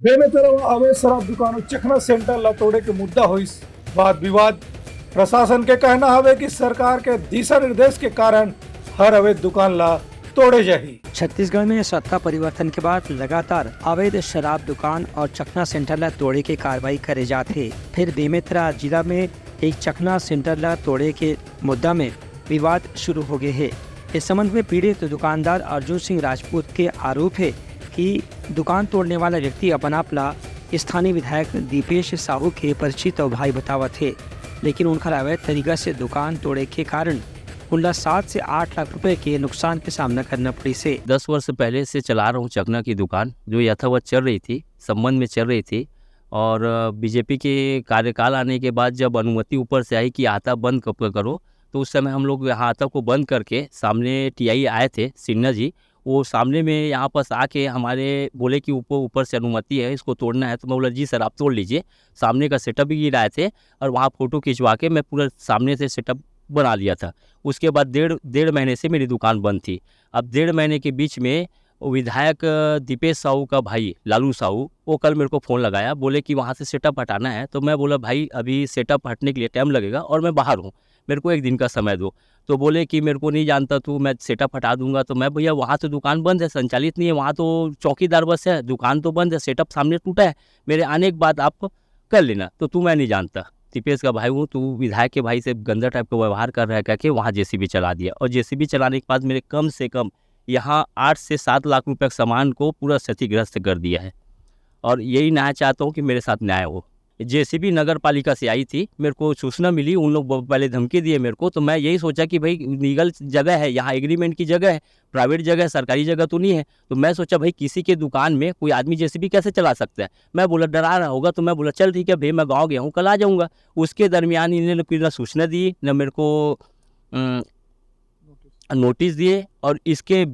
बेमेतरव अवैध शराब दुकान और चखना सेंटर ला तोड़े के मुद्दा हुई वाद विवाद। प्रशासन के कहना है कि सरकार के दिशा निर्देश के कारण हर अवैध दुकान ला तोड़े जाही। छत्तीसगढ़ में सत्ता परिवर्तन के बाद लगातार अवैध शराब दुकान और चखना सेंटर ला तोड़े के कार्रवाई करे जाते। फिर बेमेतरा जिला में एक चखना सेंटर ला तोड़े के मुद्दा में विवाद शुरू हो गए है। इस संबंध में पीड़ित दुकानदार अर्जुन सिंह राजपूत के आरोप है कि दुकान तोड़ने वाला व्यक्ति अपना आपला स्थानीय विधायक दीपेश साहू के परिचित और भाई बतावत है, लेकिन उनका अवैध तरीका से दुकान तोड़े के कारण उनका 7 से 8 लाख रुपए के नुकसान के सामना करना पड़ी से। 10 वर्ष पहले से चला रहा हूँ चखना की दुकान, जो यथावत चल रही थी, संबंध में चल रही थी। और बीजेपी के कार्यकाल आने के बाद जब अनुमति ऊपर से आई कि आता बंद कब करो, तो उस समय हम लोग यहाँ आता को बंद करके सामने टीआई आए थे सिन्हा जी, वो सामने में यहाँ पास आके हमारे बोले कि ऊपर से अनुमति है, इसको तोड़ना है। तो मैं बोला जी सर आप तोड़ लीजिए। सामने का सेटअप भी गिराए थे और वहाँ फ़ोटो खिंचवा के मैं पूरा सामने से सेटअप बना लिया था। उसके बाद डेढ़ महीने से मेरी दुकान बंद थी। अब 1.5 महीने के बीच में विधायक दीपेश साहू का भाई लालू साहू, वो कल मेरे को फ़ोन लगाया, बोले कि वहाँ से सेटअप हटाना है। तो मैं बोला भाई अभी सेटअप हटने के लिए टाइम लगेगा और मैं बाहर हूँ, मेरे को 1 दिन का समय दो। तो बोले कि मेरे को नहीं जानता तू, मैं सेटअप हटा दूंगा। तो मैं भैया वहाँ तो दुकान बंद है, संचालित नहीं है, वहाँ तो चौकीदार बस है, दुकान तो बंद है, सेटअप सामने टूटा है, मेरे आने के बाद आप कर लेना। तो तू मैं नहीं जानता, दीपेश का भाई हूँ, तू विधायक के भाई से गंदा टाइप का व्यवहार कर रहा है, कह के वहाँ जेसीबी चला दिया। और जेसीबी चलाने के बाद मेरे कम से कम यहाँ 8 से 7 लाख रुपये के सामान को पूरा क्षतिग्रस्त कर दिया है। और यही न्याय चाहता हूँ कि मेरे साथ न्याय हो। जेसीबी नगर पालिका से आई थी, मेरे को सूचना मिली, उन लोग पहले धमकी दिए मेरे को। तो मैं यही सोचा कि भाई लीगल जगह है, यहाँ एग्रीमेंट की जगह है, प्राइवेट जगह है, सरकारी जगह तो नहीं है। तो मैं सोचा भाई किसी के दुकान में कोई आदमी जेसीबी कैसे चला सकता है। मैं बोला डरा रहा होगा, तो मैं बोला चल ठीक है भाई मैं गाँव गया हूँ, कल आ जाऊँगा। उसके दरमियान इन्होंने कोई ना सूचना दी न मेरे को नोटिस दिए, और इसके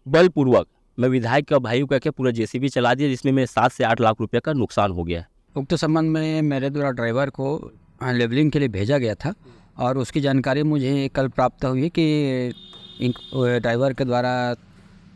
बलपूर्वक मैं विधायक का भाई कह के पूरा जेसीबी चला दिया, जिसमें मेरे 7 से 8 लाख रुपये का नुकसान हो गया है। उक्त संबंध में मेरे द्वारा ड्राइवर को लेवलिंग के लिए भेजा गया था और उसकी जानकारी मुझे कल प्राप्त हुई कि ड्राइवर के द्वारा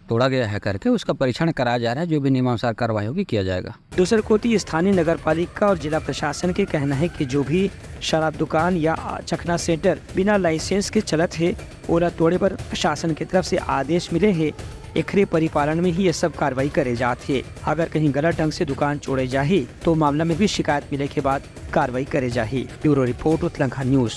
तोड़ा गया है करके उसका परीक्षण कराया जा रहा है, जो भी नियमानुसार कार्रवाई होगी किया जाएगा। दूसरी कोती स्थानीय नगर पालिका और जिला प्रशासन के कहना है कि जो भी शराब दुकान या चखना सेंटर बिना लाइसेंस के चलत है, ओला तोड़े पर प्रशासन की तरफ से आदेश मिले हैं, एकरे परिपालन में ही ये सब कार्रवाई करे जाते है। अगर कहीं गलत ढंग से दुकान छोड़े जाही तो मामला में भी शिकायत मिले के बाद कार्रवाई करे जाही। Bureau report Uttarakhand news.